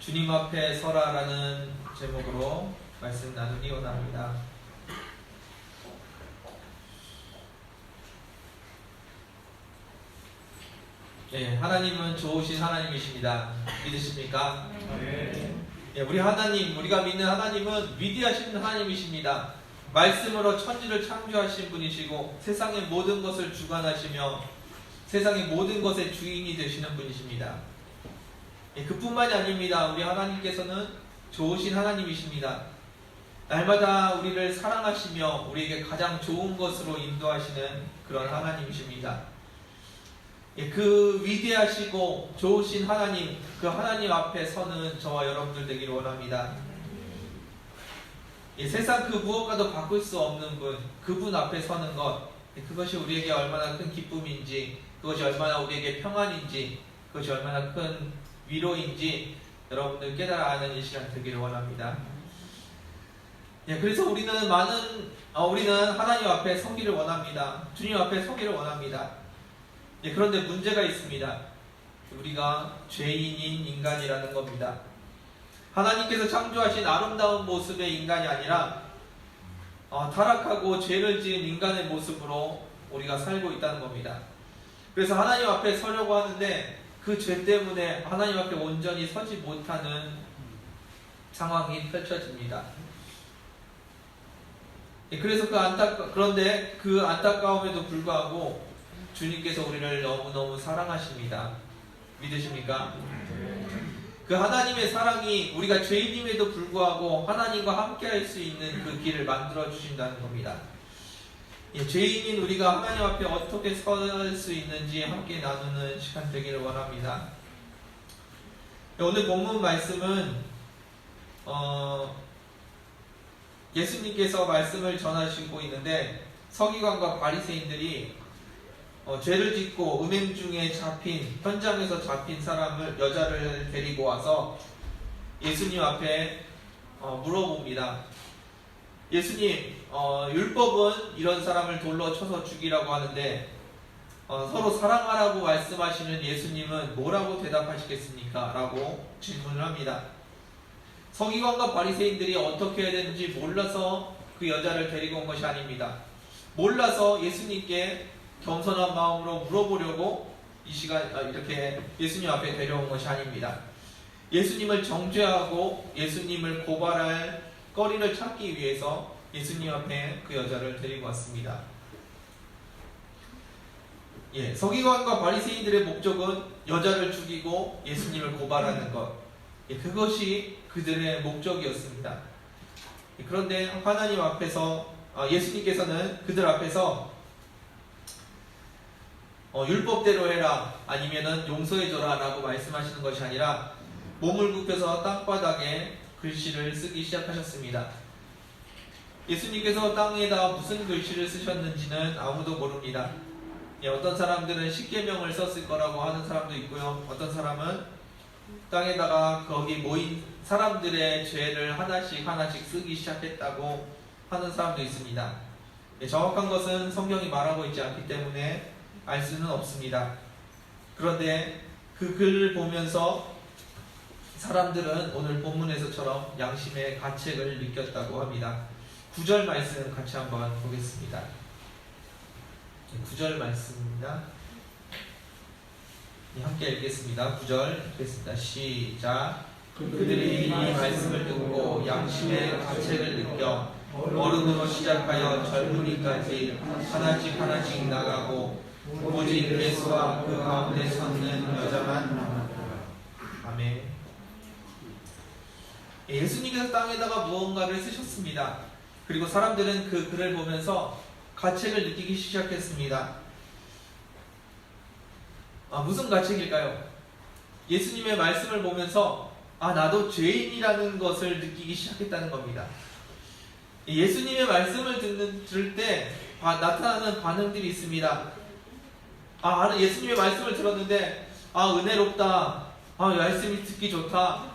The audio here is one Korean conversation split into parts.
주님 앞에 서라라는 제목으로 말씀 나누기 원합니다. 네, 하나님은 좋으신 하나님이십니다. 믿으십니까? 네. 네, 우리 하나님, 우리가 믿는 하나님은 위대하신 하나님이십니다. 말씀으로 천지를 창조하신 분이시고 세상의 모든 것을 주관하시며 세상의 모든 것의 주인이 되시는 분이십니다. 예, 그뿐만이 아닙니다. 우리 하나님께서는 좋으신 하나님이십니다. 날마다 우리를 사랑하시며 우리에게 가장 좋은 것으로 인도하시는 그런 하나님이십니다. 예, 그 위대하시고 좋으신 하나님, 그 하나님 앞에 서는 저와 여러분들 되기를 원합니다. 예, 세상 그 무엇과도 바꿀 수 없는 분, 그분 앞에 서는 것, 예, 그것이 우리에게 얼마나 큰 기쁨인지, 그것이 얼마나 우리에게 평안인지, 그것이 얼마나 큰 위로인지 여러분들 깨달아 아는 이 시간 되기를 원합니다. 예, 그래서 우리는 하나님 앞에 서기를 원합니다. 주님 앞에 서기를 원합니다. 예, 그런데 문제가 있습니다. 우리가 죄인인 인간이라는 겁니다. 하나님께서 창조하신 아름다운 모습의 인간이 아니라 타락하고 죄를 지은 인간의 모습으로 우리가 살고 있다는 겁니다. 그래서 하나님 앞에 서려고 하는데 그 죄 때문에 하나님 앞에 온전히 서지 못하는 상황이 펼쳐집니다. 그래서 그런데 그 안타까움에도 불구하고 주님께서 우리를 너무너무 사랑하십니다. 믿으십니까? 그 하나님의 사랑이 우리가 죄인임에도 불구하고 하나님과 함께 할 수 있는 그 길을 만들어 주신다는 겁니다. 예, 죄인인 우리가 하나님 앞에 어떻게 설 수 있는지 함께 나누는 시간 되기를 원합니다. 오늘 본문 말씀은 예수님께서 말씀을 전하시고 있는데 서기관과 바리새인들이 죄를 짓고 음행 중에 현장에서 잡힌 여자를 데리고 와서 예수님 앞에 물어봅니다. 예수님, 율법은 이런 사람을 돌로 쳐서 죽이라고 하는데 서로 사랑하라고 말씀하시는 예수님은 뭐라고 대답하시겠습니까? 라고 질문을 합니다. 서기관과 바리새인들이 어떻게 해야 되는지 몰라서 그 여자를 데리고 온 것이 아닙니다. 몰라서 예수님께 겸손한 마음으로 물어보려고 이 시간 이렇게 예수님 앞에 데려온 것이 아닙니다. 예수님을 정죄하고 예수님을 고발할 거리를 찾기 위해서 예수님 앞에 그 여자를 데리고 왔습니다. 예, 서기관과 바리새인들의 목적은 여자를 죽이고 예수님을 고발하는 것, 예, 그것이 그들의 목적이었습니다. 예, 그런데 하나님 앞에서 예수님께서는 그들 앞에서 율법대로 해라 아니면은 용서해줘라 라고 말씀하시는 것이 아니라 몸을 굽혀서 땅바닥에 글씨를 쓰기 시작하셨습니다. 예수님께서 땅에다 무슨 글씨를 쓰셨는지는 아무도 모릅니다. 예, 어떤 사람들은 십계명을 썼을 거라고 하는 사람도 있고요. 어떤 사람은 땅에다가 거기 모인 사람들의 죄를 하나씩 쓰기 시작했다고 하는 사람도 있습니다. 예, 정확한 것은 성경이 말하고 있지 않기 때문에 알 수는 없습니다. 그런데 그 글을 보면서 사람들은 오늘 본문에서처럼 양심의 가책을 느꼈다고 합니다. 9절 말씀 같이 한번 보겠습니다. 9절 말씀입니다. 함께 읽겠습니다. 9절 읽겠습니다. 시작. 그들이 이 말씀을 듣고 양심의 가책을 느껴 어른으로 시작하여 젊은이까지 하나씩 나가고 오직 예수와 그 가운데 섰는 여자만 남았더라. 아멘. 예수님께서 땅에다가 무언가를 쓰셨습니다. 그리고 사람들은 그 글을 보면서 가책을 느끼기 시작했습니다. 무슨 가책일까요? 예수님의 말씀을 보면서 나도 죄인이라는 것을 느끼기 시작했다는 겁니다. 예수님의 말씀을 들을 때 나타나는 반응들이 있습니다. 예수님의 말씀을 들었는데 은혜롭다, 말씀이 듣기 좋다,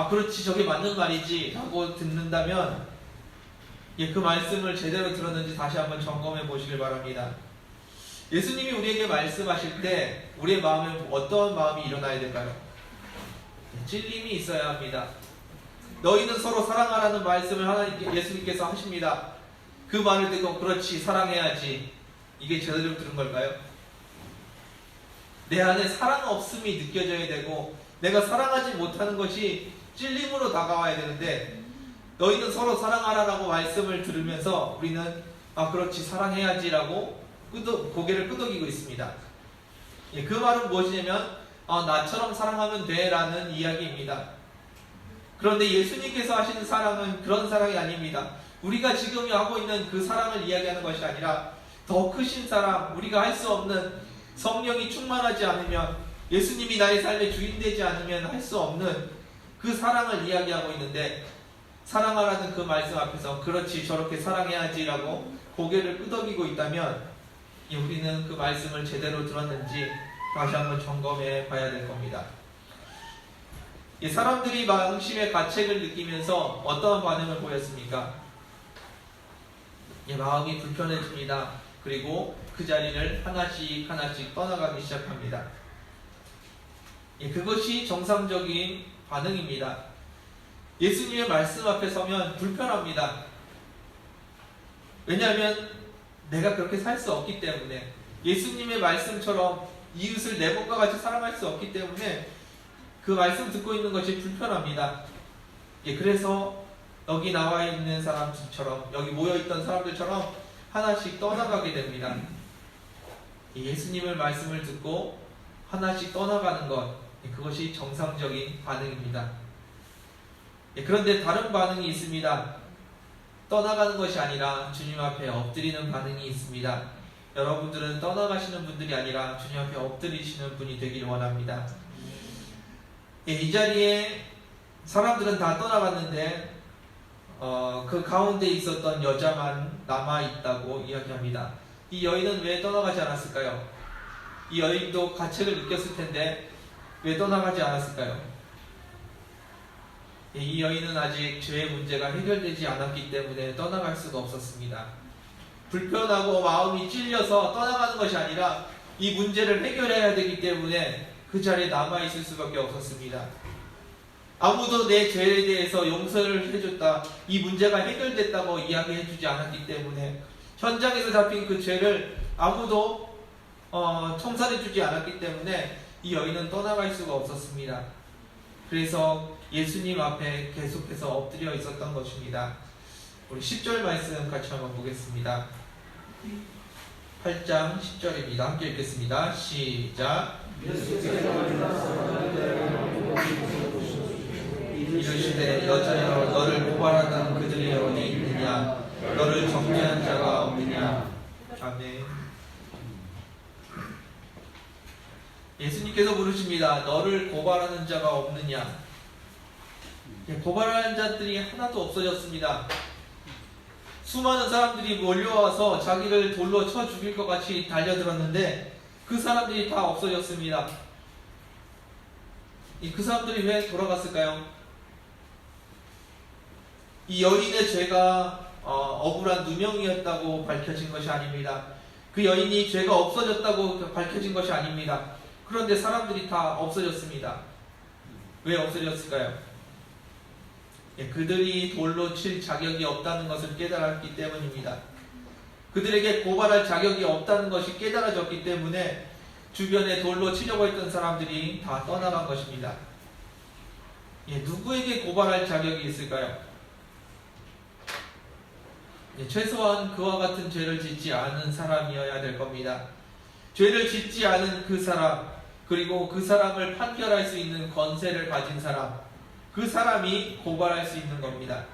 그렇지 저게 맞는 말이지 라고 듣는다면 그 말씀을 제대로 들었는지 다시 한번 점검해 보시길 바랍니다. 예수님이 우리에게 말씀하실 때 우리의 마음에 어떤 마음이 일어나야 될까요? 찔림이 있어야 합니다. 너희는 서로 사랑하라는 말씀을 하나님께 예수님께서 하십니다. 그 말을 듣고 그렇지 사랑해야지. 이게 제대로 들은 걸까요? 내 안에 사랑 없음이 느껴져야 되고 내가 사랑하지 못하는 것이 찔림으로 다가와야 되는데 너희는 서로 사랑하라라고 말씀을 들으면서 우리는 그렇지 사랑해야지라고 고개를 끄덕이고 있습니다. 그 말은 무엇이냐면 나처럼 사랑하면 돼라는 이야기입니다. 그런데 예수님께서 하시는 사랑은 그런 사랑이 아닙니다. 우리가 지금 하고 있는 그 사랑을 이야기하는 것이 아니라 더 크신 사랑, 우리가 할 수 없는 성령이 충만하지 않으면 예수님이 나의 삶의 주인 되지 않으면 할 수 없는 그 사랑을 이야기하고 있는데 사랑하라는 그 말씀 앞에서 그렇지 저렇게 사랑해야지라고 고개를 끄덕이고 있다면 우리는 그 말씀을 제대로 들었는지 다시 한번 점검해 봐야 될 겁니다. 사람들이 망심의 가책을 느끼면서 어떠한 반응을 보였습니까? 마음이 불편해집니다. 그리고 그 자리를 하나씩 하나씩 떠나가기 시작합니다. 그것이 정상적인 반응입니다. 예수님의 말씀 앞에 서면 불편합니다. 왜냐하면 내가 그렇게 살 수 없기 때문에 예수님의 말씀처럼 이웃을 내 몸과 같이 사랑할 수 없기 때문에 그 말씀 듣고 있는 것이 불편합니다. 그래서 여기 나와 있는 사람들처럼 여기 모여있던 사람들처럼 하나씩 떠나가게 됩니다. 예수님의 말씀을 듣고 하나씩 떠나가는 것, 그것이 정상적인 반응입니다. 그런데 다른 반응이 있습니다. 떠나가는 것이 아니라 주님 앞에 엎드리는 반응이 있습니다. 여러분들은 떠나가시는 분들이 아니라 주님 앞에 엎드리시는 분이 되길 원합니다. 이 자리에 사람들은 다 떠나갔는데 그 가운데 있었던 여자만 남아있다고 이야기합니다. 이 여인은 왜 떠나가지 않았을까요? 이 여인도 가책을 느꼈을 텐데 왜 떠나가지 않았을까요? 이 여인은 아직 죄의 문제가 해결되지 않았기 때문에 떠나갈 수가 없었습니다. 불편하고 마음이 찔려서 떠나가는 것이 아니라 이 문제를 해결해야 되기 때문에 그 자리에 남아있을 수밖에 없었습니다. 아무도 내 죄에 대해서 용서를 해줬다, 이 문제가 해결됐다고 이야기해주지 않았기 때문에 현장에서 잡힌 그 죄를 아무도 청산해주지 않았기 때문에 이 여인은 떠나갈 수가 없었습니다. 그래서 예수님 앞에 계속해서 엎드려 있었던 것입니다. 우리 10절 말씀 같이 한번 보겠습니다. 8장 10절입니다. 함께 읽겠습니다. 시작. 이르시되 여자여 너를 고발하던 그들이 어디 있느냐? 너를 정죄한 자가 없느냐? 아멘. 예수님께서 부르십니다. 너를 고발하는 자가 없느냐? 고발하는 자들이 하나도 없어졌습니다. 수많은 사람들이 몰려와서 자기를 돌로 쳐 죽일 것 같이 달려들었는데 그 사람들이 다 없어졌습니다. 그 사람들이 왜 돌아갔을까요? 이 여인의 죄가 억울한 누명이었다고 밝혀진 것이 아닙니다. 그 여인이 죄가 없어졌다고 밝혀진 것이 아닙니다. 그런데 사람들이 다 없어졌습니다. 왜 없어졌을까요? 그들이 돌로 칠 자격이 없다는 것을 깨달았기 때문입니다. 그들에게 고발할 자격이 없다는 것이 깨달아졌기 때문에 주변에 돌로 치려고 했던 사람들이 다 떠나간 것입니다. 누구에게 고발할 자격이 있을까요? 최소한 그와 같은 죄를 짓지 않은 사람이어야 될 겁니다. 죄를 짓지 않은 그 사람, 그리고 그 사람을 판결할 수 있는 권세를 가진 사람, 그 사람이 고발할 수 있는 겁니다.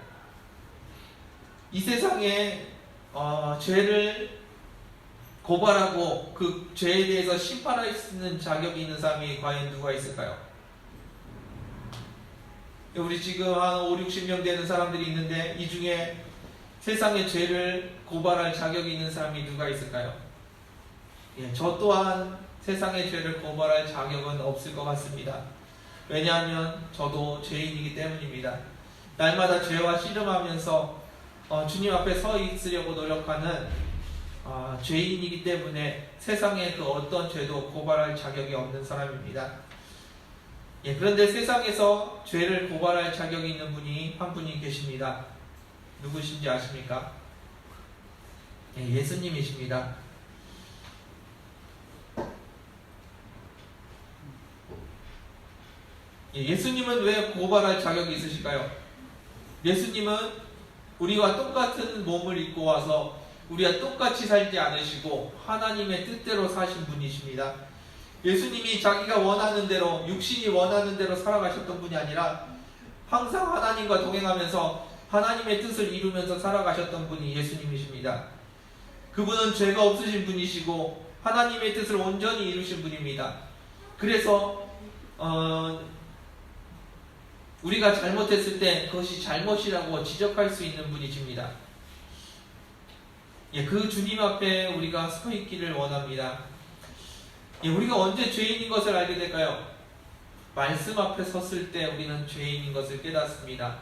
이 세상에 죄를 고발하고 그 죄에 대해서 심판할 수 있는 자격이 있는 사람이 과연 누가 있을까요? 우리 지금 한 5, 60명 되는 사람들이 있는데 이 중에 세상의 죄를 고발할 자격이 있는 사람이 누가 있을까요? 저 또한 세상의 죄를 고발할 자격은 없을 것 같습니다. 왜냐하면 저도 죄인이기 때문입니다. 날마다 죄와 씨름하면서 주님 앞에 서 있으려고 노력하는 죄인이기 때문에 세상의 그 어떤 죄도 고발할 자격이 없는 사람입니다. 그런데 세상에서 죄를 고발할 자격이 있는 분이 한 분이 계십니다. 누구신지 아십니까? 예수님이십니다. 예수님은 왜 고발할 자격이 있으실까요? 예수님은 우리와 똑같은 몸을 입고 와서 우리와 똑같이 살지 않으시고 하나님의 뜻대로 사신 분이십니다. 예수님이 자기가 원하는 대로, 육신이 원하는 대로 살아가셨던 분이 아니라 항상 하나님과 동행하면서 하나님의 뜻을 이루면서 살아가셨던 분이 예수님이십니다. 그분은 죄가 없으신 분이시고 하나님의 뜻을 온전히 이루신 분입니다. 그래서 우리가 잘못했을 때 그것이 잘못이라고 지적할 수 있는 분이십니다. 그 주님 앞에 우리가 서 있기를 원합니다. 우리가 언제 죄인인 것을 알게 될까요? 말씀 앞에 섰을 때 우리는 죄인인 것을 깨닫습니다.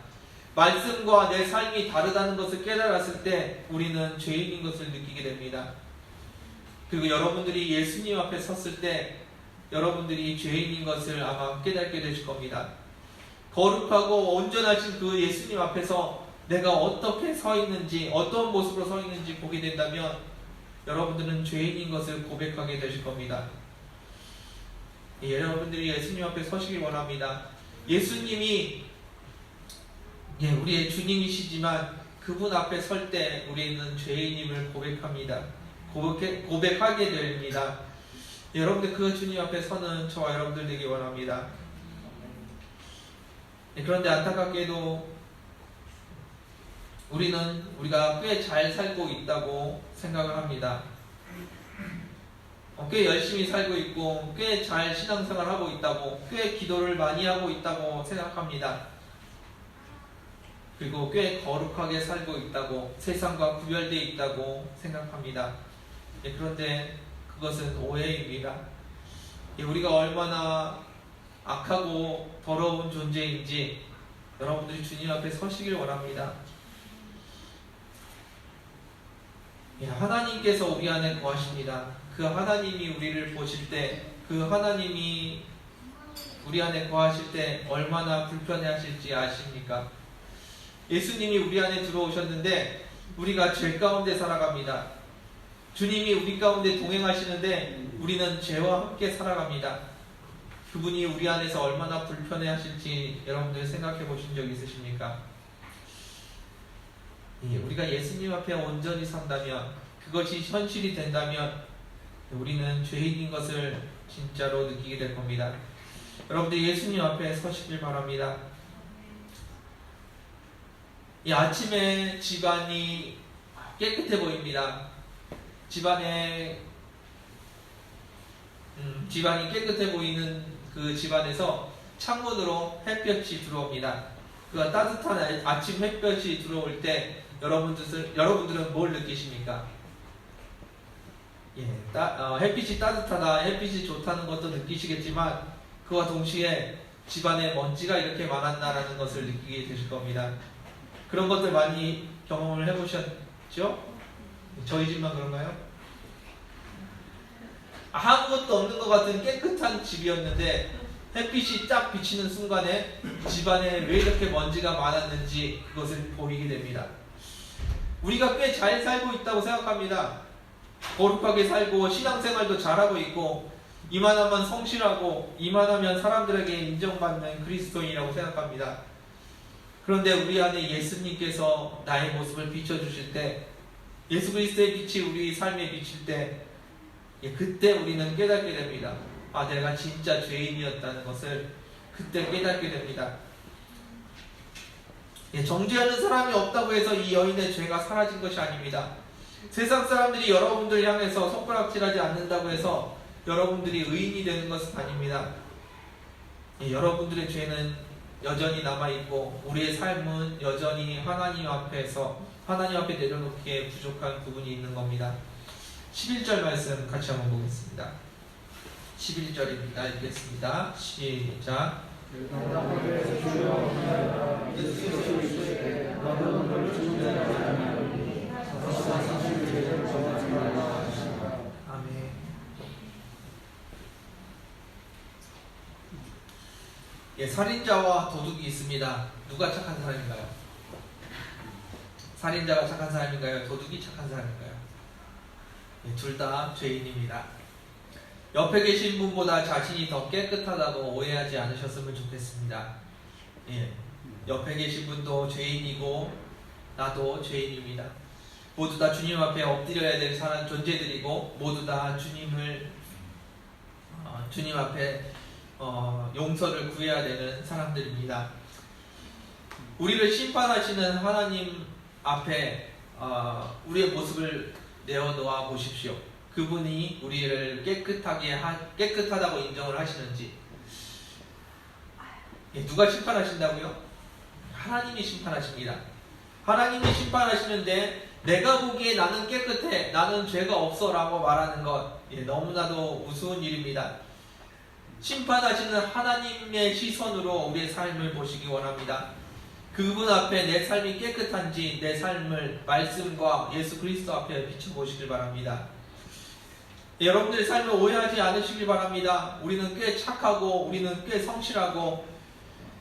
말씀과 내 삶이 다르다는 것을 깨달았을 때 우리는 죄인인 것을 느끼게 됩니다. 그리고 여러분들이 예수님 앞에 섰을 때 여러분들이 죄인인 것을 아마 깨닫게 되실 겁니다. 거룩하고 온전하신 그 예수님 앞에서 내가 어떻게 서 있는지, 어떤 모습으로 서 있는지 보게 된다면 여러분들은 죄인인 것을 고백하게 되실 겁니다. 여러분들이 예수님 앞에 서시길 원합니다. 예수님이 우리의 주님이시지만 그분 앞에 설 때 우리는 죄인임을 고백합니다. 고백하게 됩니다. 여러분들 그 주님 앞에 서는 저와 여러분들 되기 원합니다. 그런데 안타깝게도 우리가 꽤 잘 살고 있다고 생각을 합니다. 꽤 열심히 살고 있고 꽤 잘 신앙생활 하고 있다고, 꽤 기도를 많이 하고 있다고 생각합니다. 그리고 꽤 거룩하게 살고 있다고, 세상과 구별되어 있다고 생각합니다. 그런데 그것은 오해입니다. 우리가 얼마나 악하고 더러운 존재인지 여러분들이 주님 앞에 서시길 원합니다. 하나님께서 우리 안에 거하십니다. 그 하나님이 우리를 보실 때, 그 하나님이 우리 안에 거하실 때 얼마나 불편해하실지 아십니까? 예수님이 우리 안에 들어오셨는데 우리가 죄 가운데 살아갑니다. 주님이 우리 가운데 동행하시는데 우리는 죄와 함께 살아갑니다. 그분이 우리 안에서 얼마나 불편해하실지 여러분들 생각해 보신 적 있으십니까? 우리가 예수님 앞에 온전히 산다면, 그것이 현실이 된다면 우리는 죄인인 것을 진짜로 느끼게 될 겁니다. 여러분들 예수님 앞에 서시길 바랍니다. 아침에 집안이 깨끗해 보입니다. 집안이 깨끗해 보이는 그 집안에서 창문으로 햇볕이 들어옵니다. 그 따뜻한 아침 햇볕이 들어올 때 여러분들은 뭘 느끼십니까? 햇빛이 따뜻하다, 햇빛이 좋다는 것도 느끼시겠지만 그와 동시에 집안에 먼지가 이렇게 많았나라는 것을 느끼게 되실 겁니다. 그런 것들 많이 경험을 해보셨죠? 저희 집만 그런가요? 아무것도 없는 것 같은 깨끗한 집이었는데 햇빛이 딱 비치는 순간에 집안에 왜 이렇게 먼지가 많았는지 그것을 보이게 됩니다. 우리가 꽤 잘 살고 있다고 생각합니다. 거룩하게 살고 신앙생활도 잘하고 있고 이만하면 성실하고 이만하면 사람들에게 인정받는 그리스도인이라고 생각합니다. 그런데 우리 안에 예수님께서 나의 모습을 비춰주실 때, 예수 그리스도의 빛이 우리 삶에 비칠 때 그때 우리는 깨닫게 됩니다. 내가 진짜 죄인이었다는 것을 그때 깨닫게 됩니다. 정죄하는 사람이 없다고 해서 이 여인의 죄가 사라진 것이 아닙니다. 세상 사람들이 여러분들 향해서 손가락질하지 않는다고 해서 여러분들이 의인이 되는 것은 아닙니다. 여러분들의 죄는 여전히 남아있고 우리의 삶은 여전히 하나님 앞에 내려놓기에 부족한 부분이 있는 겁니다. 11절 말씀 같이 한번 보겠습니다. 11절입니다. 읽겠습니다. 시작. 아멘. 예, 살인자와 도둑이 있습니다. 누가 착한 사람인가요? 살인자가 착한 사람인가요? 도둑이 착한 사람인가요? 예, 둘 다 죄인입니다. 옆에 계신 분보다 자신이 더 깨끗하다고 오해하지 않으셨으면 좋겠습니다. 예, 옆에 계신 분도 죄인이고 나도 죄인입니다. 모두 다 주님 앞에 엎드려야 될 사람 존재들이고 모두 다 주님 앞에 용서를 구해야 되는 사람들입니다. 우리를 심판하시는 하나님 앞에 우리의 모습을 내어놓아 보십시오. 그분이 우리를 깨끗하다고 인정을 하시는지. 누가 심판하신다고요? 하나님이 심판하십니다. 하나님이 심판하시는데 내가 보기에 나는 깨끗해, 나는 죄가 없어 라고 말하는 것, 너무나도 우스운 일입니다. 심판하시는 하나님의 시선으로 우리의 삶을 보시기 원합니다. 그분 앞에 내 삶이 깨끗한지 내 삶을 말씀과 예수 그리스도 앞에 비춰보시길 바랍니다. 여러분들의 삶을 오해하지 않으시길 바랍니다. 우리는 꽤 착하고 우리는 꽤 성실하고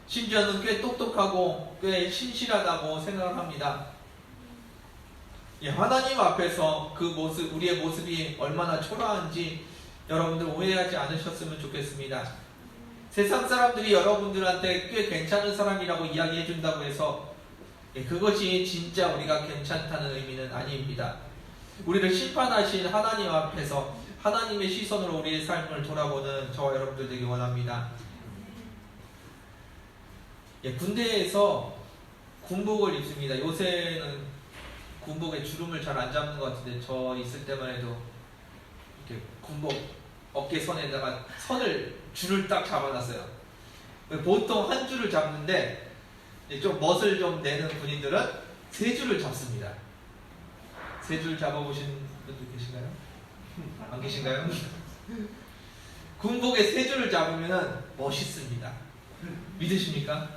심지어는 꽤 똑똑하고 꽤 신실하다고 생각을 합니다. 하나님 앞에서 그 모습, 우리의 모습이 얼마나 초라한지 여러분들 오해하지 않으셨으면 좋겠습니다. 세상 사람들이 여러분들한테 꽤 괜찮은 사람이라고 이야기해 준다고 해서 그것이 진짜 우리가 괜찮다는 의미는 아닙니다. 우리를 심판하신 하나님 앞에서 하나님의 시선으로 우리의 삶을 돌아보는 저와 여러분들 되기 원합니다. 군대에서 군복을 입습니다. 요새는 군복에 주름을 잘 안 잡는 것 같은데 저 있을 때만 해도 이렇게 군복 어깨선에다가 줄을 딱 잡아놨어요. 보통 한 줄을 잡는데 좀 멋을 좀 내는 군인들은 세 줄을 잡습니다. 세 줄 잡아보신 분들 계신가요? 안 계신가요? 군복에 세 줄을 잡으면 멋있습니다. 믿으십니까?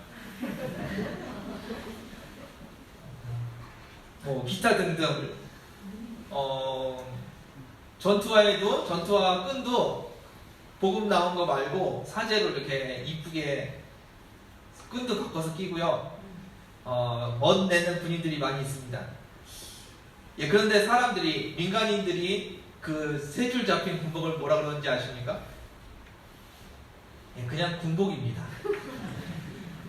기타 등등 전투화 끈도 복음 나온 거 말고 사제로 이렇게 이쁘게 끈도 바꿔서 끼고요. 멋 내는 군인들이 많이 있습니다. 그런데 민간인들이 그 세 줄 잡힌 군복을 뭐라 그러는지 아십니까? 그냥 군복입니다.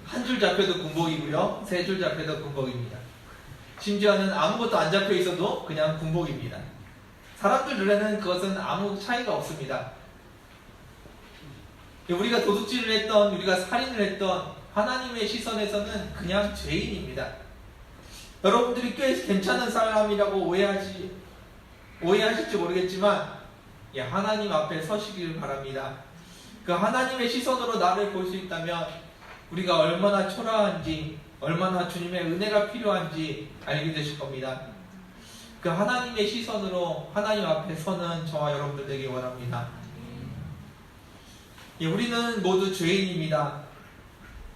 한 줄 잡혀도 군복이고요. 세 줄 잡혀도 군복입니다. 심지어는 아무것도 안 잡혀 있어도 그냥 군복입니다. 사람들 눈에는 그것은 아무 차이가 없습니다. 우리가 도둑질을 했던, 우리가 살인을 했던 하나님의 시선에서는 그냥 죄인입니다. 여러분들이 꽤 괜찮은 사람이라고 오해하실지 모르겠지만 하나님 앞에 서시길 바랍니다. 그 하나님의 시선으로 나를 볼 수 있다면 우리가 얼마나 초라한지, 얼마나 주님의 은혜가 필요한지 알게 되실 겁니다. 그 하나님의 시선으로 하나님 앞에 서는 저와 여러분들 되기 원합니다. 우리는 모두 죄인입니다.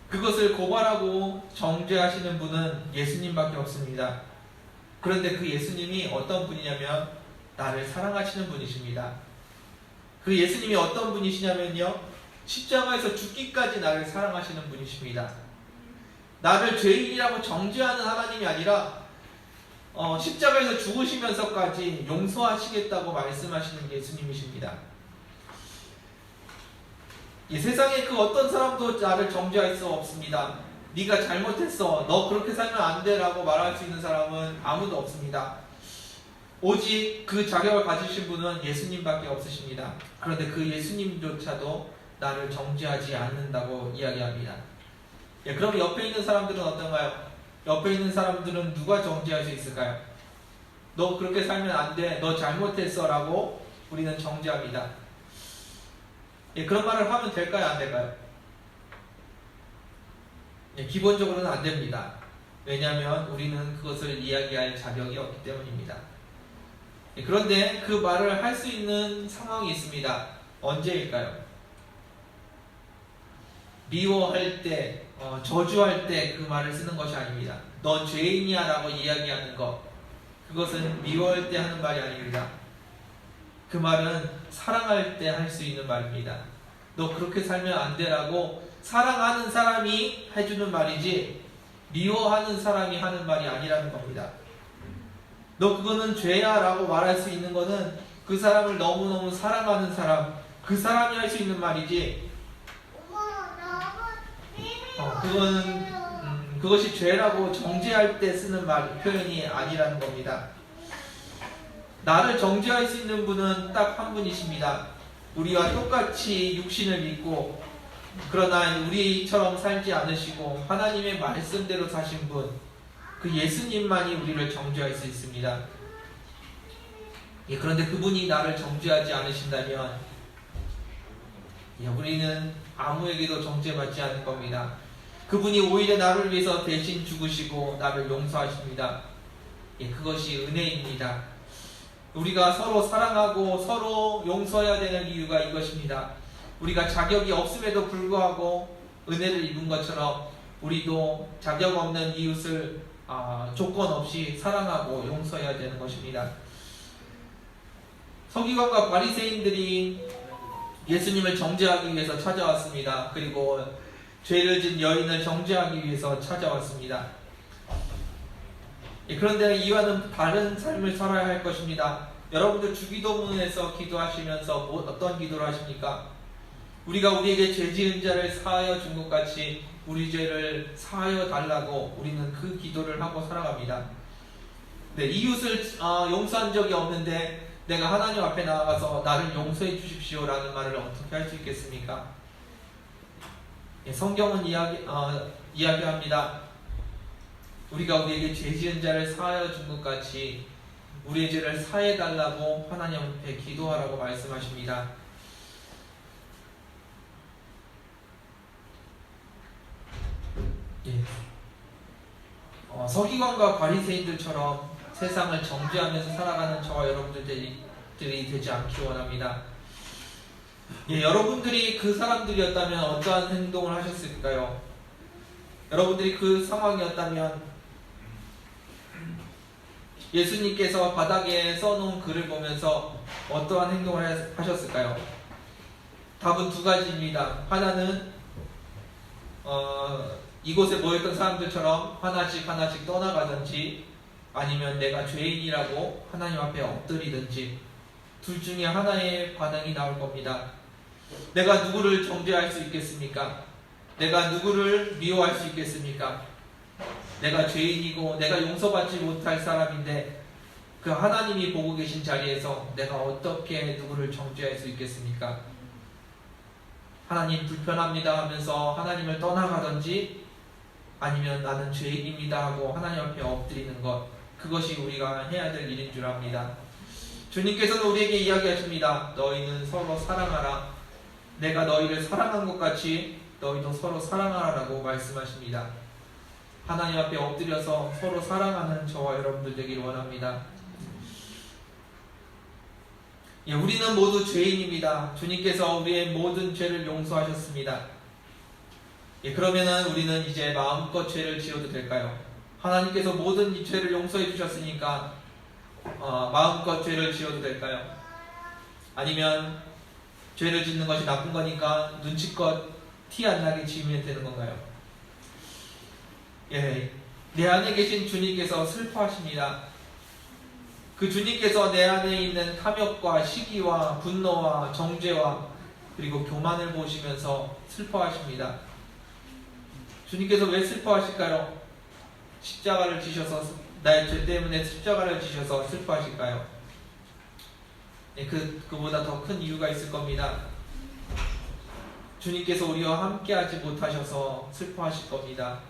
그것을 고발하고 정죄하시는 분은 예수님밖에 없습니다. 그런데 그 예수님이 어떤 분이냐면 나를 사랑하시는 분이십니다. 그 예수님이 어떤 분이시냐면요, 십자가에서 죽기까지 나를 사랑하시는 분이십니다. 나를 죄인이라고 정죄하는 하나님이 아니라 십자가에서 죽으시면서까지 용서하시겠다고 말씀하시는 예수님이십니다. 이 세상에 그 어떤 사람도 나를 정죄할 수 없습니다. 네가 잘못했어, 너 그렇게 살면 안 돼 라고 말할 수 있는 사람은 아무도 없습니다. 오직 그 자격을 가지신 분은 예수님밖에 없으십니다. 그런데 그 예수님조차도 나를 정죄하지 않는다고 이야기합니다. 그럼 옆에 있는 사람들은 어떤가요? 옆에 있는 사람들은 누가 정죄할 수 있을까요? 너 그렇게 살면 안 돼, 너 잘못했어 라고 우리는 정죄합니다. 그런 말을 하면 될까요? 안 될까요? 기본적으로는 안 됩니다. 왜냐하면 우리는 그것을 이야기할 자격이 없기 때문입니다. 그런데 그 말을 할 수 있는 상황이 있습니다. 언제일까요? 미워할 때, 저주할 때 그 말을 쓰는 것이 아닙니다. 너 죄인이야 라고 이야기하는 것, 그것은 미워할 때 하는 말이 아닙니다. 그 말은 사랑할 때 할 수 있는 말입니다. 너 그렇게 살면 안 돼 라고 사랑하는 사람이 해주는 말이지 미워하는 사람이 하는 말이 아니라는 겁니다. 너 그거는 죄야 라고 말할 수 있는 거는 그 사람을 너무너무 사랑하는 사람, 그 사람이 할 수 있는 말이지 그것이 죄라고 정죄할 때 쓰는 표현이 아니라는 겁니다. 나를 정죄할 수 있는 분은 딱 한 분이십니다. 우리와 똑같이 육신을 믿고 그러나 우리처럼 살지 않으시고 하나님의 말씀대로 사신 분, 그 예수님만이 우리를 정죄할 수 있습니다. 그런데 그분이 나를 정죄하지 않으신다면 우리는 아무에게도 정죄받지 않을 겁니다. 그분이 오히려 나를 위해서 대신 죽으시고 나를 용서하십니다. 그것이 은혜입니다. 우리가 서로 사랑하고 서로 용서해야 되는 이유가 이것입니다. 우리가 자격이 없음에도 불구하고 은혜를 입은 것처럼 우리도 자격 없는 이웃을 조건 없이 사랑하고 용서해야 되는 것입니다. 서기관과 바리새인들이 예수님을 정죄하기 위해서 찾아왔습니다. 그리고 죄를 진 여인을 정죄하기 위해서 찾아왔습니다. 그런데 이와는 다른 삶을 살아야 할 것입니다. 여러분들 주기도문에서 기도하시면서 어떤 기도를 하십니까? 우리가 우리에게 죄 지은 자를 사하여 준 것 같이 우리 죄를 사하여 달라고 우리는 그 기도를 하고 살아갑니다. 이웃을 용서한 적이 없는데 내가 하나님 앞에 나아가서 나를 용서해 주십시오 라는 말을 어떻게 할 수 있겠습니까? 성경은 이야기합니다. 우리가 우리에게 죄 지은 자를 사하여 준 것 같이 우리의 죄를 사해 달라고 하나님 앞에 기도하라고 말씀하십니다. 서기관과 바리새인들처럼 세상을 정죄하면서 살아가는 저와 여러분들이 되지 않기 원합니다. 여러분들이 그 사람들이었다면 어떠한 행동을 하셨을까요? 여러분들이 그 상황이었다면 예수님께서 바닥에 써놓은 글을 보면서 어떠한 행동을 하셨을까요? 답은 두 가지입니다. 하나는 이곳에 모였던 사람들처럼 하나씩 떠나가든지 아니면 내가 죄인이라고 하나님 앞에 엎드리든지 둘 중에 하나의 반응이 나올 겁니다. 내가 누구를 정죄할 수 있겠습니까? 내가 누구를 미워할 수 있겠습니까? 내가 죄인이고 내가 용서받지 못할 사람인데 그 하나님이 보고 계신 자리에서 내가 어떻게 누구를 정죄할 수 있겠습니까? 하나님 불편합니다 하면서 하나님을 떠나가든지 아니면 나는 죄인입니다 하고 하나님 앞에 엎드리는 것, 그것이 우리가 해야 될 일인 줄 압니다. 주님께서는 우리에게 이야기하십니다. 너희는 서로 사랑하라. 내가 너희를 사랑한 것 같이 너희도 서로 사랑하라라고 말씀하십니다. 하나님 앞에 엎드려서 서로 사랑하는 저와 여러분들 되기를 원합니다. 우리는 모두 죄인입니다. 주님께서 우리의 모든 죄를 용서하셨습니다. 그러면은 우리는 이제 마음껏 죄를 지어도 될까요? 하나님께서 모든 이 죄를 용서해 주셨으니까 마음껏 죄를 지어도 될까요? 아니면 죄를 짓는 것이 나쁜 거니까 눈치껏 티 안 나게 지으면 되는 건가요? 내 안에 계신 주님께서 슬퍼하십니다. 그 주님께서 내 안에 있는 탐욕과 시기와 분노와 정죄와 그리고 교만을 보시면서 슬퍼하십니다. 주님께서 왜 슬퍼하실까요? 십자가를 지셔서 나의 죄 때문에 십자가를 지셔서 슬퍼하실까요? 그보다 더 큰 이유가 있을 겁니다. 주님께서 우리와 함께하지 못하셔서 슬퍼하실 겁니다.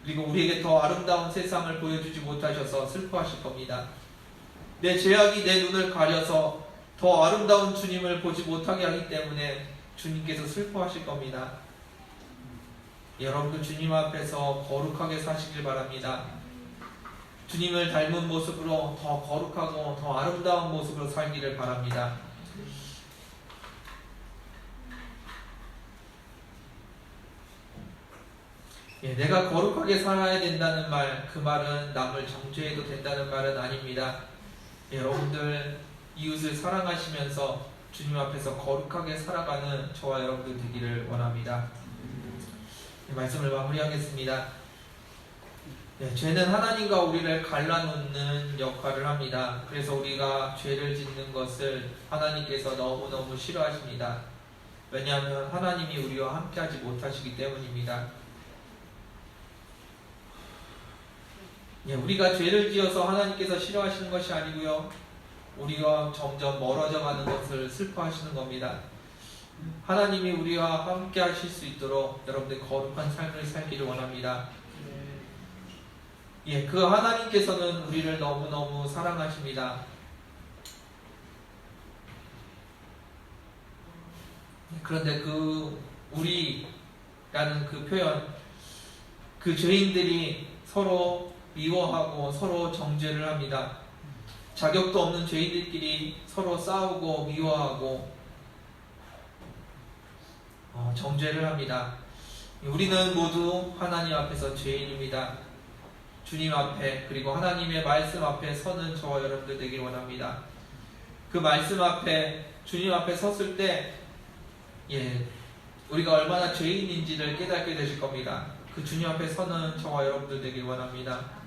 그리고 우리에게 더 아름다운 세상을 보여주지 못하셔서 슬퍼하실 겁니다. 내 죄악이 내 눈을 가려서 더 아름다운 주님을 보지 못하게 하기 때문에 주님께서 슬퍼하실 겁니다. 여러분들 주님 앞에서 거룩하게 사시길 바랍니다. 주님을 닮은 모습으로 더 거룩하고 더 아름다운 모습으로 살기를 바랍니다. 내가 거룩하게 살아야 된다는 말, 그 말은 남을 정죄해도 된다는 말은 아닙니다. 여러분들 이웃을 사랑하시면서 주님 앞에서 거룩하게 살아가는 저와 여러분들 되기를 원합니다. 말씀을 마무리하겠습니다. 죄는 하나님과 우리를 갈라놓는 역할을 합니다. 그래서 우리가 죄를 짓는 것을 하나님께서 너무너무 싫어하십니다. 왜냐하면 하나님이 우리와 함께하지 못하시기 때문입니다. 우리가 죄를 지어서 하나님께서 싫어하시는 것이 아니고요, 우리와 점점 멀어져 가는 것을 슬퍼하시는 겁니다. 하나님이 우리와 함께 하실 수 있도록 여러분들 거룩한 삶을 살기를 원합니다. 그 하나님께서는 우리를 너무너무 사랑하십니다. 그런데 그 우리라는 그 표현, 그 죄인들이 서로 미워하고 서로 정죄를 합니다. 자격도 없는 죄인들끼리 서로 싸우고 미워하고 정죄를 합니다. 우리는 모두 하나님 앞에서 죄인입니다. 주님 앞에, 그리고 하나님의 말씀 앞에 서는 저와 여러분들 되길 원합니다. 그 말씀 앞에, 주님 앞에 섰을 때 우리가 얼마나 죄인인지를 깨닫게 되실 겁니다. 그 주님 앞에 서는 저와 여러분들 되길 원합니다.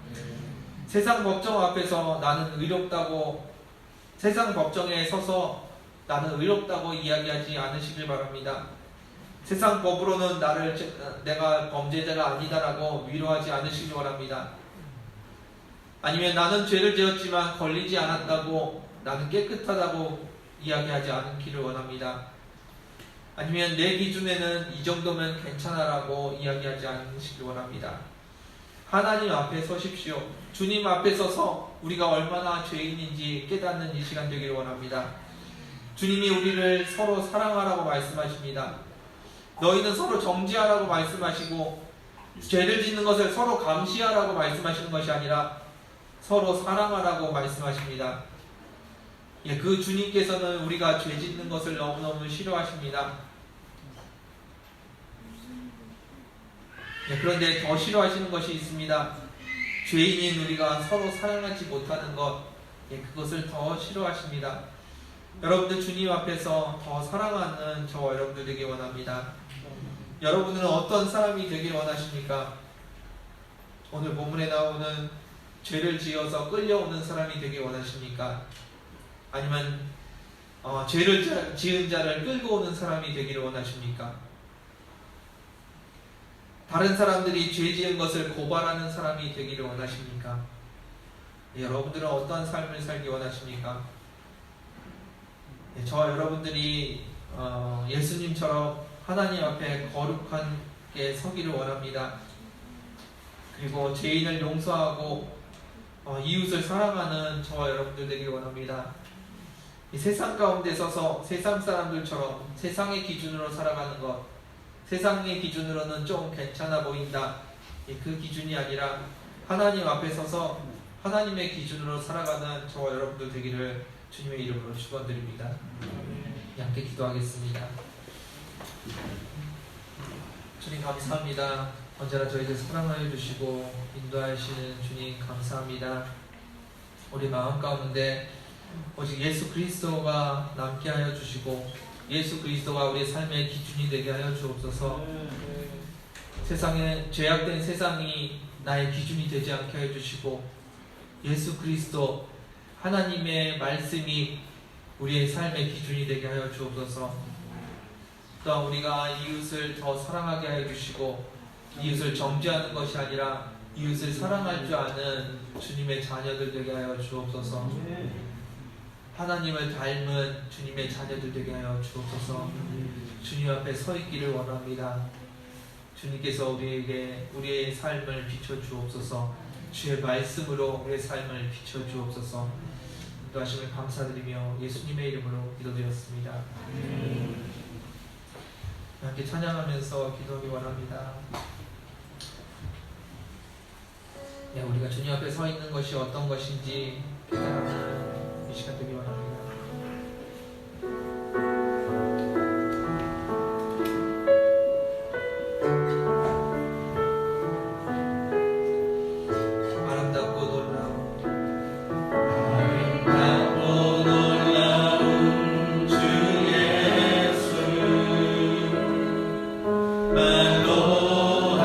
세상 법정 앞에서 나는 의롭다고, 세상 법정에 서서 나는 의롭다고 이야기하지 않으시길 바랍니다. 세상 법으로는 내가 범죄자가 아니다라고 위로하지 않으시길 원합니다. 아니면 나는 죄를 지었지만 걸리지 않았다고, 나는 깨끗하다고 이야기하지 않기를 원합니다. 아니면 내 기준에는 이 정도면 괜찮아라고 이야기하지 않으시길 원합니다. 하나님 앞에 서십시오. 주님 앞에 서서 우리가 얼마나 죄인인지 깨닫는 이 시간 되기를 원합니다. 주님이 우리를 서로 사랑하라고 말씀하십니다. 너희는 서로 정죄하라고 말씀하시고, 죄를 짓는 것을 서로 감시하라고 말씀하시는 것이 아니라 서로 사랑하라고 말씀하십니다. 그 주님께서는 우리가 죄 짓는 것을 너무너무 싫어하십니다. 그런데 더 싫어하시는 것이 있습니다. 죄인인 우리가 서로 사랑하지 못하는 것, 그것을 더 싫어하십니다. 여러분들 주님 앞에서 더 사랑하는 저와 여러분들 되길 원합니다. 여러분들은 어떤 사람이 되길 원하십니까? 오늘 본문에 나오는 죄를 지어서 끌려오는 사람이 되길 원하십니까? 아니면 죄를 지은 자를 끌고 오는 사람이 되기를 원하십니까? 다른 사람들이 죄 지은 것을 고발하는 사람이 되기를 원하십니까? 여러분들은 어떤 삶을 살기 원하십니까? 저와 여러분들이 예수님처럼 하나님 앞에 거룩하게 서기를 원합니다. 그리고 죄인을 용서하고 이웃을 사랑하는 저와 여러분들 되길 원합니다. 이 세상 가운데 서서 세상 사람들처럼 세상의 기준으로 살아가는 것, 세상의 기준으로는 좀 괜찮아 보인다, 그 기준이 아니라 하나님 앞에 서서 하나님의 기준으로 살아가는 저와 여러분들 되기를 주님의 이름으로 축원드립니다. 함께 기도하겠습니다. 주님 감사합니다. 언제나 저희들 사랑하여 주시고 인도하시는 주님 감사합니다. 우리 마음 가운데 오직 예수 그리스도가 남게 하여 주시고 예수 그리스도가 우리의 삶의 기준이 되게 하여 주옵소서. 세상에 죄악된 세상이 나의 기준이 되지 않게 하여 주시고 예수 그리스도 하나님의 말씀이 우리의 삶의 기준이 되게 하여 주옵소서. 또한 우리가 이웃을 더 사랑하게 하여 주시고 이웃을 정죄하는 것이 아니라 이웃을 사랑할 줄 아는 주님의 자녀들 되게 하여 주옵소서. 하나님을 닮은 주님의 자녀들 되게 하여 주옵소서. 주님 앞에 서 있기를 원합니다. 주님께서 우리에게 우리의 삶을 비춰주옵소서. 주의 말씀으로 우리의 삶을 비춰주옵소서. 인도하심을 감사드리며 예수님의 이름으로 기도드렸습니다. 함께 찬양하면서 기도하기 원합니다. 우리가 주님 앞에 서 있는 것이 어떤 것인지 깨달는 이 시간 되기 원합니다. 말로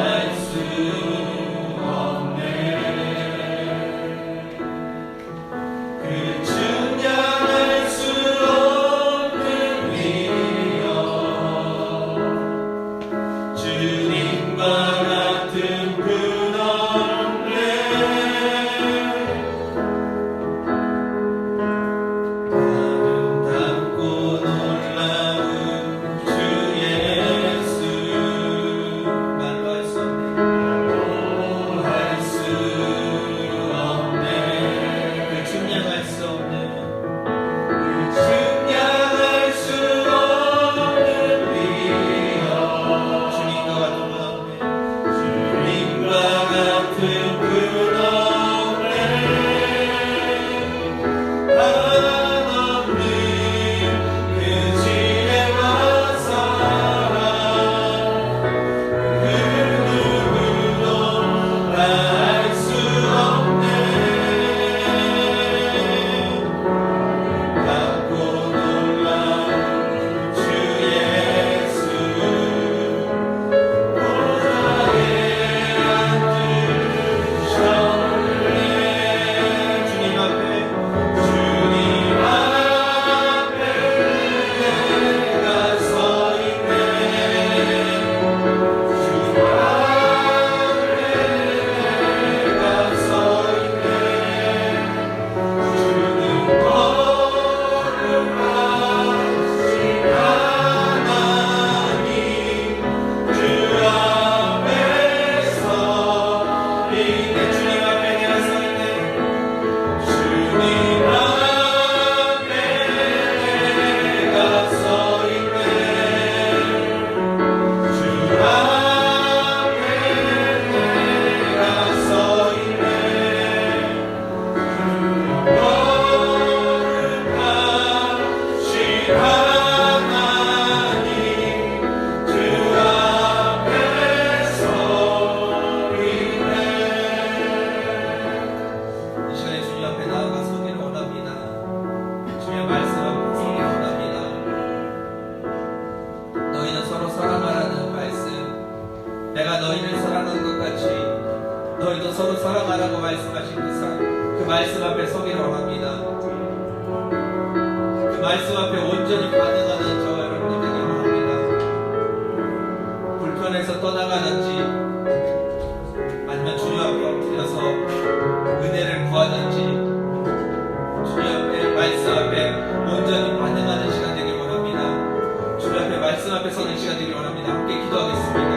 말씀하신 그 말씀 앞에 서기를 원합니다. 그 말씀 앞에 온전히 반응하는 저와 여러분이 되기를 원합니다. 불편해서 떠나가는지 아니면 주님 앞에 엎드려서 은혜를 구하는지 주님 앞에 말씀 앞에 온전히 반응하는 시간 되길 원합니다. 주님 앞에 말씀 앞에 서는 시간 되길 원합니다. 함께 기도하겠습니다.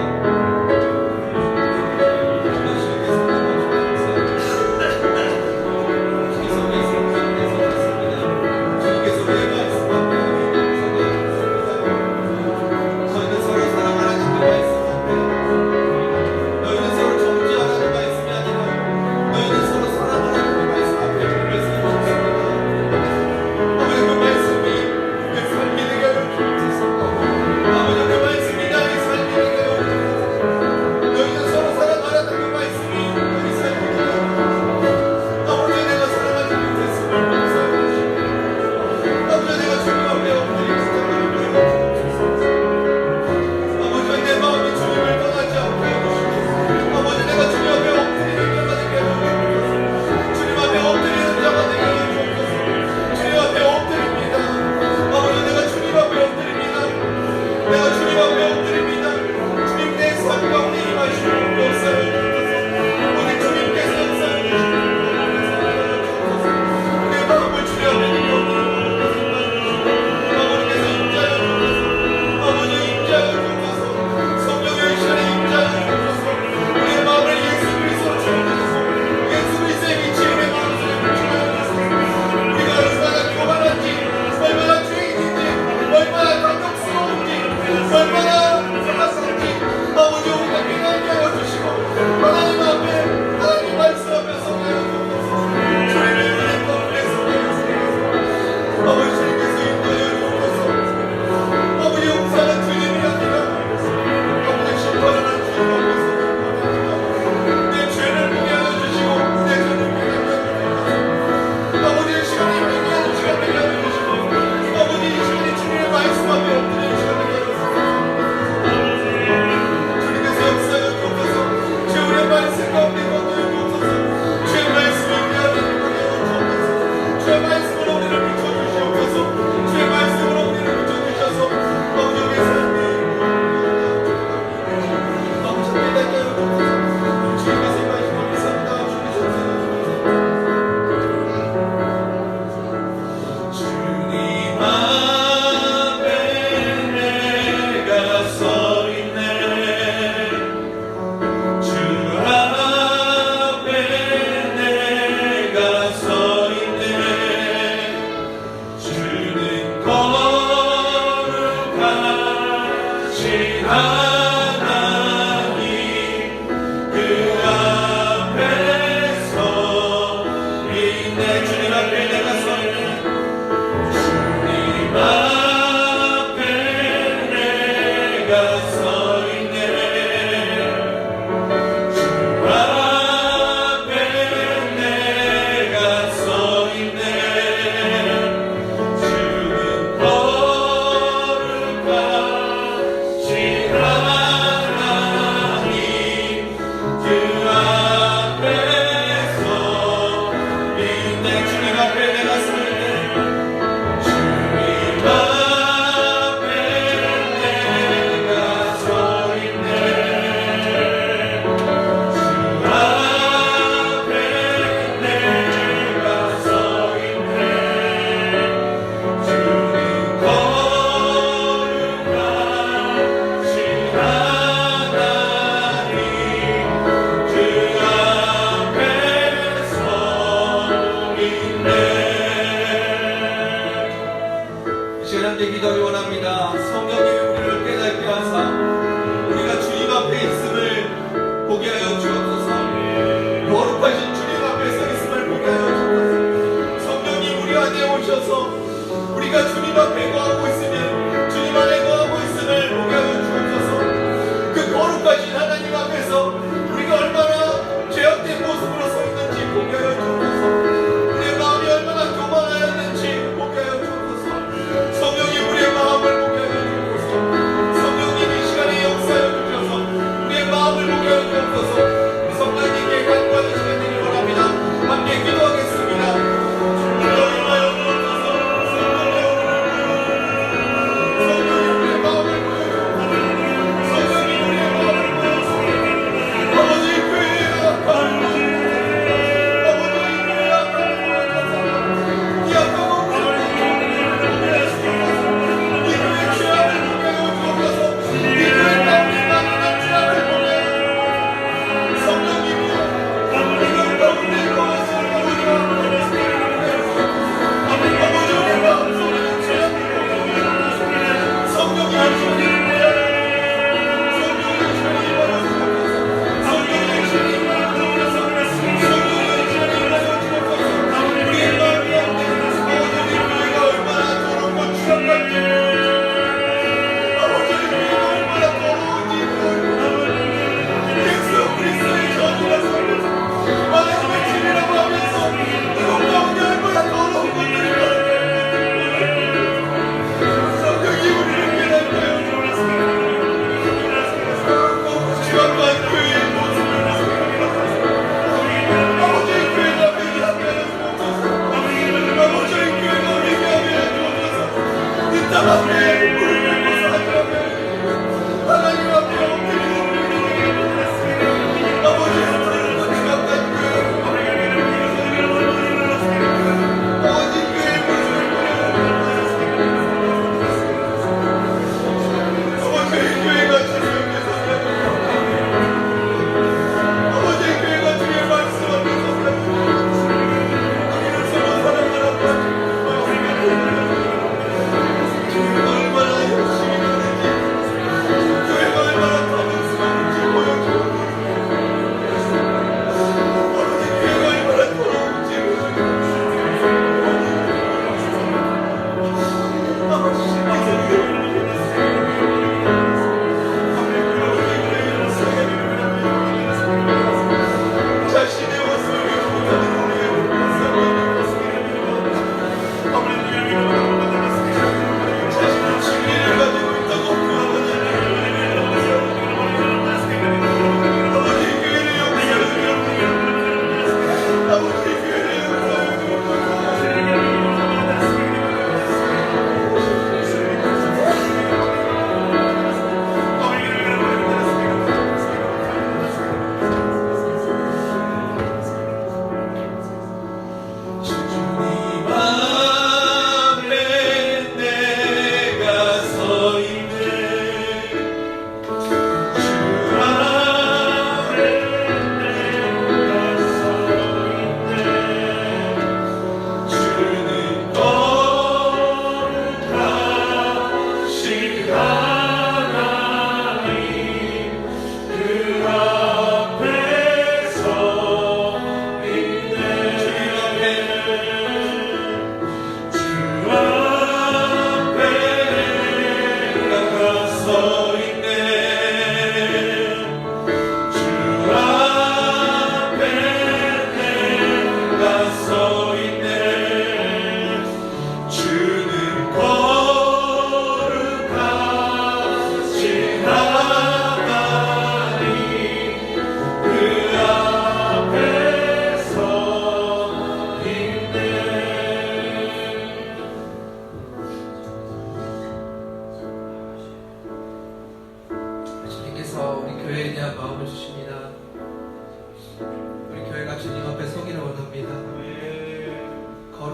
성령님께 간구하는 시간 되길 원합니다.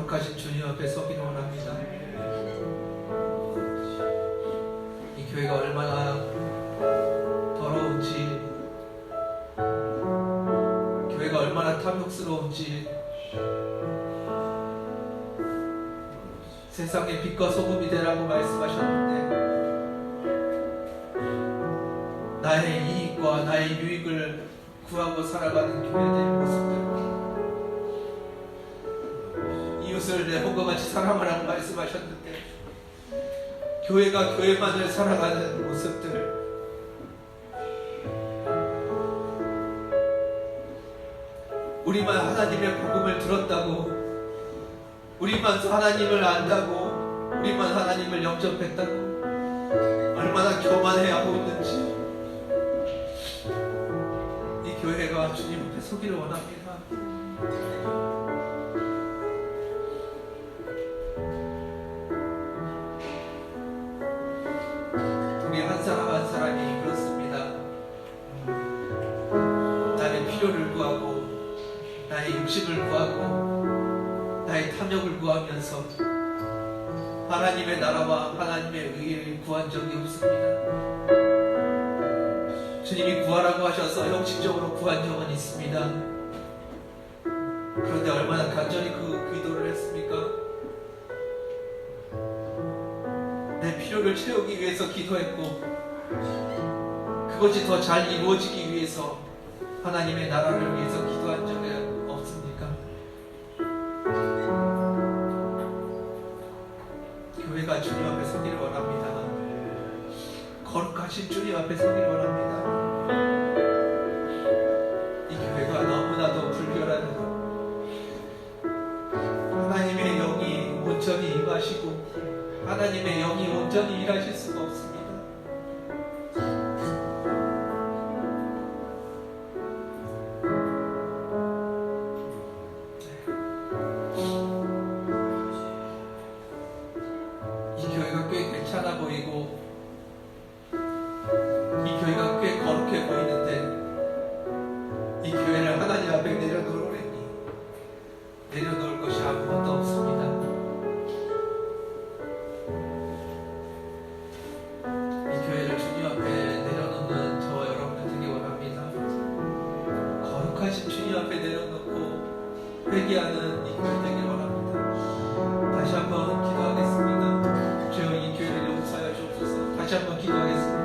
거룩하신 주님 앞에 서기를 원합니다. 이 교회가 얼마나 더러운지, 교회가 얼마나 탐욕스러운지, 세상의 빛과 소금이 되라고 말씀하셨는데 나의 이익과 나의 유익을 구하고 살아가는 교회의 모습들, 이웃을 내 몸과 같이 사랑하라고 말씀하셨는데 교회가 교회만을 살아가는 모습들, 우리만 하나님의 복음을 들었다고, 우리만 하나님을 안다고, 우리만 하나님을 영접했다고 얼마나 교만해하고 있는지 이 교회가 주님 앞에 서기를 원합니다. 우리 한 사람 한 사람이 그렇습니다. 나의 필요를 구하고, 나의 욕심을 구하고, 나의 탐욕을 구하면서 하나님의 나라와 하나님의 의를 구한 적이 없습니다. 주님이 구하라고 하셔서 형식적으로 구한 적은 있습니다. 그런데 얼마나 간절히 그 기도를 했습니까? 내 필요를 채우기 위해서 기도했고, 그것이 더 잘 이루어지기 위해서 하나님의 나라를 위해서 기도한 적이 없습니까? 교회가 주님 앞에 서기를 원합니다. 거룩하신 주님 앞에 서기를 원합니다. 이 교회가 너무나도 불결한, 하나님의 영이 온전히 임하시고 하나님의 영이 온전히 일하실 수가 없습니다. 이 교회가 꽤 괜찮아 보이고 이 교회가 꽤 거룩해 보이는데 이 교회를 하나님 앞에 내려놓으려니 내려놓을 것이 아무것도 없습니다. 이 교회를 주님 앞에 내려놓는 저와 여러분들 되기 원합니다. 거룩하신 주님 앞에 내려놓고 회개하는 이 교회 되길 원합니다. 다시 한번 기도하겠습니다. 주여 이 교회를 용서하여 주옵소서. 다시 한번 기도하겠습니다.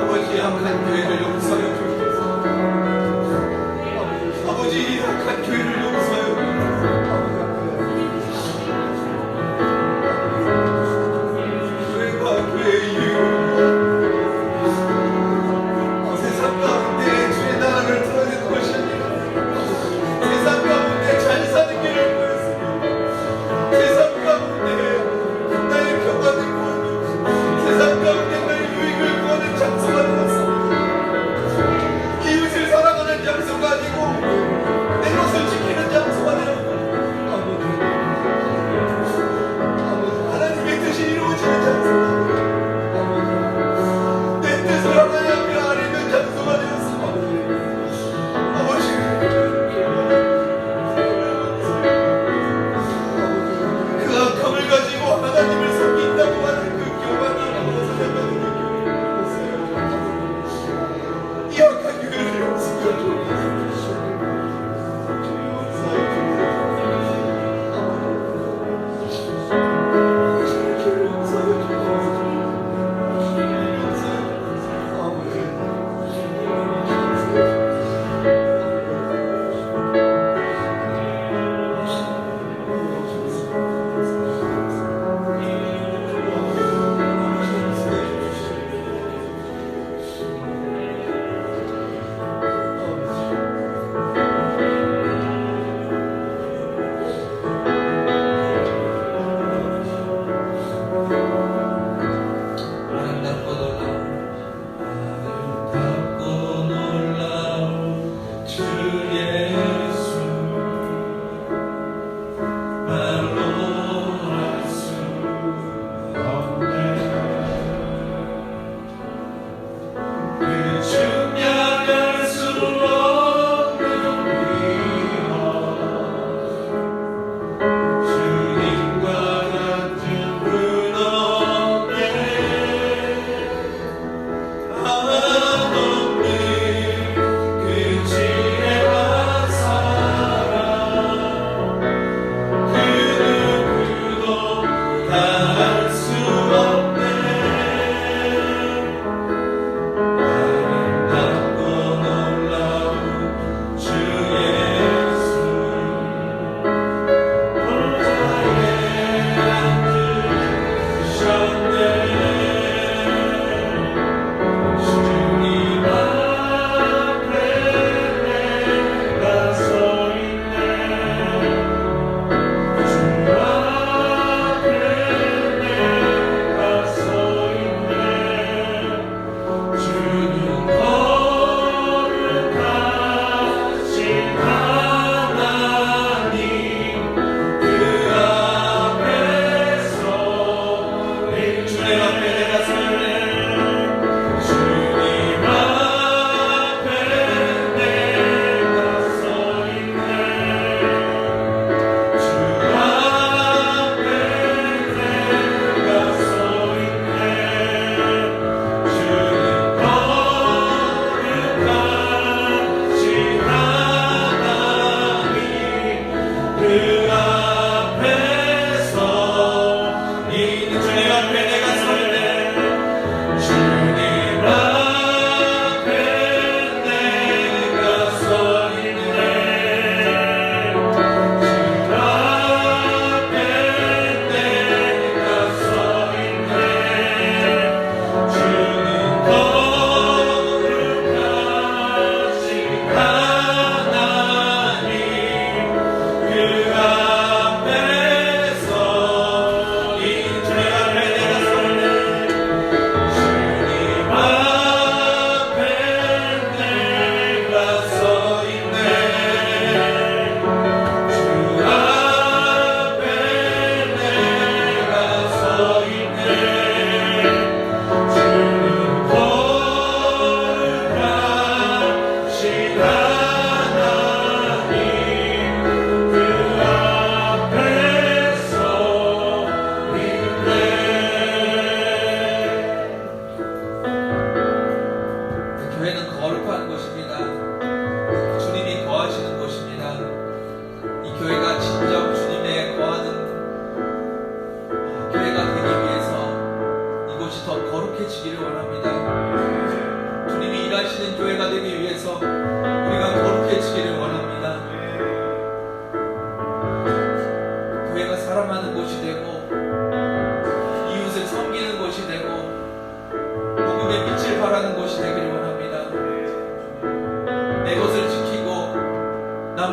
아버지 약한 교회를 용서하여 주옵소서. 아버지 약한 교회를 용서하여 주옵소서. 교회가 교회의 이유 세상 가운데 주의 나라를 드러내는 것이 아니라 세상 가운데 잘 사는 길을 보였으니 세상 가운데 나의 평안을 구하며 세상 가운데 나의 유익을 구하는 장소가 되었습니다. 이웃을 사랑하는 장소가 아니고 내 것을 지키는 장소가 되었고 하나님의 뜻이 이루어지는 장소가 내 뜻을 하나님 앞에 아뢰는 장소가 되었습니다. 아버지 그 악함을 가지고 하나님을 섬긴다고 하는 그 교만함으로 생각하는 이 악한 교회를 용서하여 주옵소서. 한없는 그 지혜와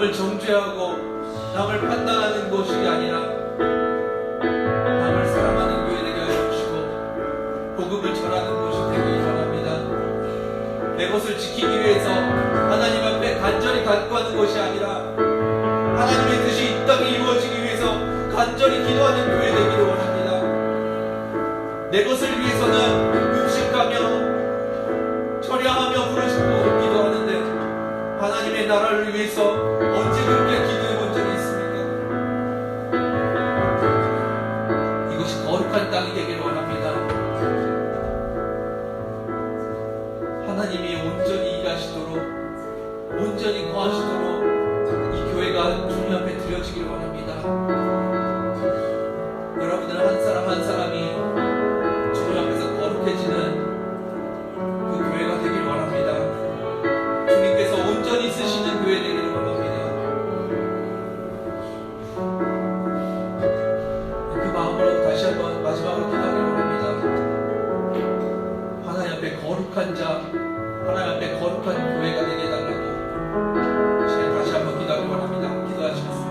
남을 정죄하고 남을 판단하는 것이 아니라 남을 사랑하는 교회 되게 하여 주시고 복음을 전하는 것이 되길 바랍니다. 내 것을 지키기 위해서 하나님 앞에 간절히 간구하는 것이 아니라 하나님의 뜻이 이 땅에 이루어지기 위해서 간절히 기도하는 교회 되기를 원합니다. 내 것을 위해서는 음식하며 처량하며 부르짖고 기도하는데 하나님의 나라를 위해서 언제 그렇게 기도해 본 적이 있습니까? 이것이 거룩한 땅이 되기를 원합니다. 하나님이 온전히 일하시도록 온전히 거하시도록 이 교회가 주님 앞에 드려지기를 원합니다. 여러분들 한 사람 한 사람이 주님 앞에서 거룩해지는 그 교회가 되기를 원합니다. 주님께서 온전히 쓰시는 교회 되기를 원합니다. 그 마음으로 다시 한번 마지막으로 기도하기를 원합니다. 하나님 앞에 거룩한 자, 하나님 앞에 거룩한 교회가 되게 해달라고 다시 한번 기도하기를 원합니다. 기도하시겠습니다.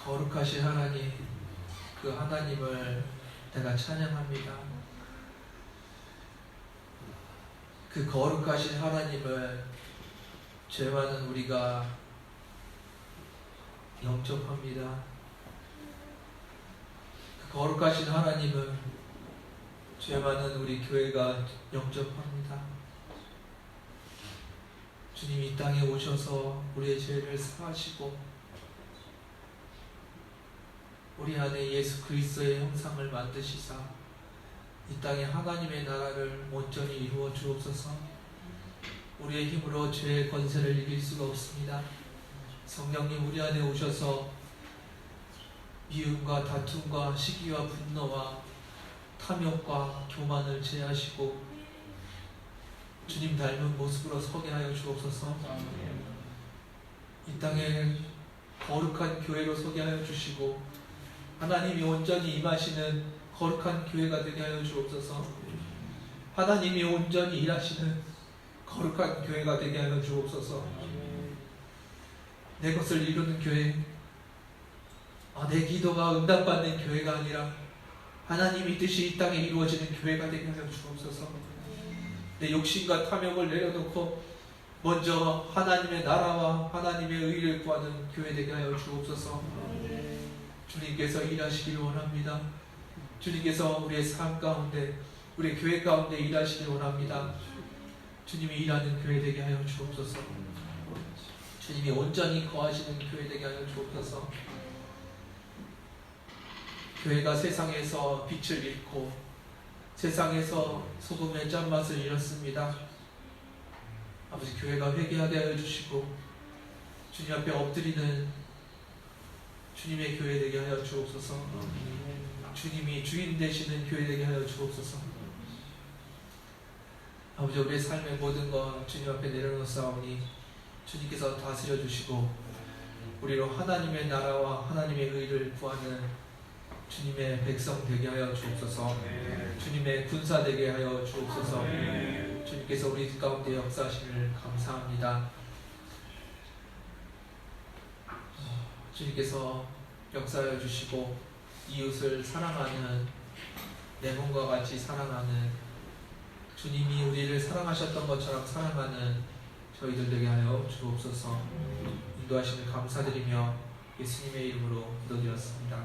거룩하신 하나님, 그 하나님을 내가 찬양합니다. 그 거룩하신 하나님을 죄 많은 우리가 영접합니다. 그 거룩하신 하나님을 죄 많은 우리 교회가 영접합니다. 주님 이 땅에 오셔서 우리의 죄를 사하시고 우리 안에 예수 그리스도의 형상을 만드시사 이 땅에 하나님의 나라를 온전히 이루어 주옵소서. 우리의 힘으로 죄의 권세를 이길 수가 없습니다. 성령님 우리 안에 오셔서 미움과 다툼과 시기와 분노와 탐욕과 교만을 제하시고 주님 닮은 모습으로 서게 하여 주옵소서. 이 땅에 거룩한 교회로 서게 하여 주시고 하나님이 온전히 임하시는 거룩한 교회가 되게 하여 주옵소서. 하나님이 온전히 일하시는 거룩한 교회가 되게 하여 주옵소서. 내 것을 이루는 교회, 내 기도가 응답받는 교회가 아니라 하나님의 뜻이 이 땅에 이루어지는 교회가 되게 하여 주옵소서. 내 욕심과 탐욕을 내려놓고 먼저 하나님의 나라와 하나님의 의를 구하는 교회 되게 하여 주옵소서. 주님께서 일하시기를 원합니다. 주님께서 우리의 삶 가운데, 우리의 교회 가운데 일하시기를 원합니다. 주님이 일하는 교회 되게 하여 주옵소서. 주님이 온전히 거하시는 교회 되게 하여 주옵소서. 교회가 세상에서 빛을 잃고 세상에서 소금의 짠맛을 잃었습니다. 아버지, 교회가 회개하게 하여 주시고 주님 앞에 엎드리는 주님의 교회 되게 하여 주옵소서. 주님이 주인 되시는 교회 되게 하여 주옵소서. 아버지, 우리의 삶의 모든 것 주님 앞에 내려놓사오니 주님께서 다스려 주시고 우리로 하나님의 나라와 하나님의 의를 구하는 주님의 백성 되게 하여 주옵소서. 주님의 군사 되게 하여 주옵소서. 주님께서 우리 가운데 역사하시기를 감사합니다. 주님께서 역사하여 주시고 이웃을 사랑하는, 내 몸과 같이 사랑하는, 주님이 우리를 사랑하셨던 것처럼 사랑하는 저희들 되게 하여 주옵소서. 인도하시는 감사드리며 예수님의 이름으로 기도드렸습니다.